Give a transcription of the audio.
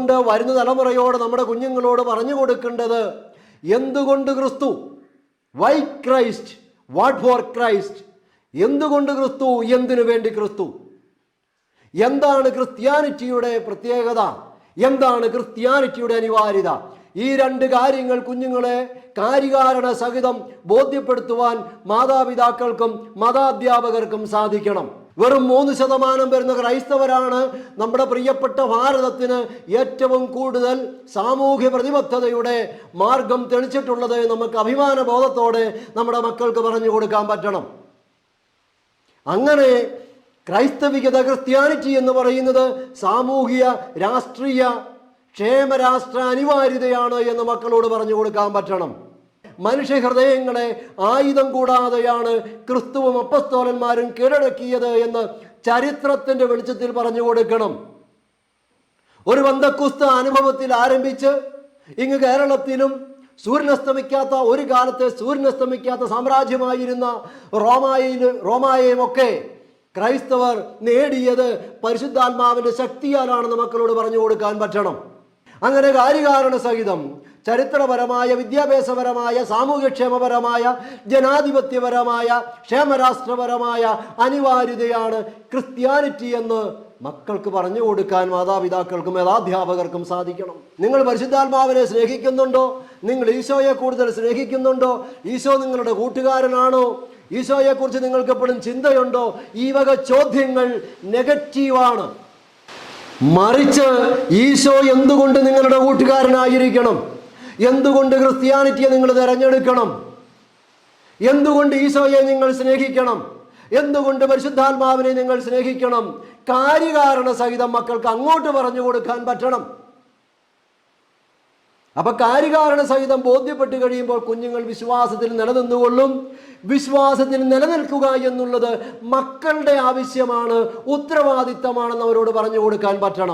അതുകൊണ്ട് വരുന്ന തലമുറയോട് നമ്മുടെ കുഞ്ഞുങ്ങളോട് പറഞ്ഞു കൊടുക്കേണ്ടത് എന്തുകൊണ്ട് ക്രിസ്തു, why Christ, what for Christ, എന്തുകൊണ്ട് ക്രിസ്തു, എന്തിനു വേണ്ടി ക്രിസ്തു, എന്താണ് ക്രിസ്ത്യാനിറ്റിയുടെ പ്രത്യേകത, എന്താണ് ക്രിസ്ത്യാനിറ്റിയുടെ അനിവാര്യത. ഈ രണ്ട് കാര്യങ്ങൾ കുഞ്ഞുങ്ങളെ കാര്യകാരണ സഹിതം ബോധ്യപ്പെടുത്തുവാൻ മാതാപിതാക്കൾക്കും മതാധ്യാപകർക്കും സാധിക്കണം. വെറും 3% വരുന്ന ക്രൈസ്തവരാണ് നമ്മുടെ പ്രിയപ്പെട്ട ഭാരതത്തിന് ഏറ്റവും കൂടുതൽ സാമൂഹ്യ പ്രതിബദ്ധതയുടെ മാർഗം തെളിച്ചിട്ടുള്ളത്. നമുക്ക് അഭിമാന ബോധത്തോടെ നമ്മുടെ മക്കൾക്ക് പറഞ്ഞു കൊടുക്കാൻ പറ്റണം. അങ്ങനെ ക്രൈസ്തവികത, ക്രിസ്ത്യാനിറ്റി എന്ന് പറയുന്നത് സാമൂഹിക രാഷ്ട്രീയ ക്ഷേമരാഷ്ട്ര അനിവാര്യതയാണ് എന്ന് മക്കളോട് പറഞ്ഞു കൊടുക്കാൻ പറ്റണം. മനുഷ്യ ഹൃദയങ്ങളെ ആയുധം കൂടാതെയാണ് ക്രിസ്തുവും അപ്പസ്തോലന്മാരും കീഴടക്കിയത് എന്ന് ചരിത്രത്തിന്റെ വെളിച്ചത്തിൽ പറഞ്ഞു കൊടുക്കണം. ഒരു ബന്ധക്കുസ്ത അനുഭവത്തിൽ ആരംഭിച്ച് ഇങ്ങ് കേരളത്തിലും സൂര്യനസ്തമിക്കാത്ത, ഒരു കാലത്തെ സൂര്യനസ്തമിക്കാത്ത സാമ്രാജ്യമായിരുന്ന റോമായെയുമൊക്കെ ക്രൈസ്തവർ നേടിയത് പരിശുദ്ധാത്മാവിന്റെ ശക്തിയാലാണെന്ന് മക്കളോട് പറഞ്ഞു കൊടുക്കാൻ പറ്റണം. അങ്ങനെ കാര്യകാരണ സഹിതം ചരിത്രപരമായ, വിദ്യാഭ്യാസപരമായ, സാമൂഹ്യക്ഷേമപരമായ, ജനാധിപത്യപരമായ, ക്ഷേമരാഷ്ട്രപരമായ അനിവാര്യതയാണ് ക്രിസ്ത്യാനിറ്റി എന്ന് മക്കൾക്ക് പറഞ്ഞു കൊടുക്കാൻ മാതാപിതാക്കൾക്കും മതാധ്യാപകർക്കും സാധിക്കണം. നിങ്ങൾ പരിശുദ്ധാത്മാവിനെ സ്നേഹിക്കുന്നുണ്ടോ? നിങ്ങൾ ഈശോയെ കൂടുതൽ സ്നേഹിക്കുന്നുണ്ടോ? ഈശോ നിങ്ങളുടെ കൂട്ടുകാരനാണോ? ഈശോയെക്കുറിച്ച് നിങ്ങൾക്ക് എപ്പോഴും ചിന്തയുണ്ടോ? ഈ വക ചോദ്യങ്ങൾ നെഗറ്റീവാണ്. മറിച്ച് ഈശോ എന്തുകൊണ്ട് നിങ്ങളുടെ കൂട്ടുകാരനായിരിക്കണം? എന്തുകൊണ്ട് ക്രിസ്ത്യാനിറ്റിയെ നിങ്ങൾ തിരഞ്ഞെടുക്കണം? എന്തുകൊണ്ട് ഈശോയെ നിങ്ങൾ സ്നേഹിക്കണം? എന്തുകൊണ്ട് പരിശുദ്ധാത്മാവിനെ നിങ്ങൾ സ്നേഹിക്കണം? കാര്യകാരണ സഹിതം മക്കൾക്ക് അങ്ങോട്ട് പറഞ്ഞു കൊടുക്കാൻ പറ്റണം. അപ്പൊ കാര്യകാരണ സഹിതം ബോധ്യപ്പെട്ട് കഴിയുമ്പോൾ കുഞ്ഞുങ്ങൾ വിശ്വാസത്തിൽ നിലനിന്നുകൊള്ളും. വിശ്വാസത്തിൽ നിലനിൽക്കുക എന്നുള്ളത് മക്കളുടെ ആവശ്യമാണ്, ഉത്തരവാദിത്തമാണെന്ന് അവരോട് പറഞ്ഞു കൊടുക്കാൻ പറ്റണം.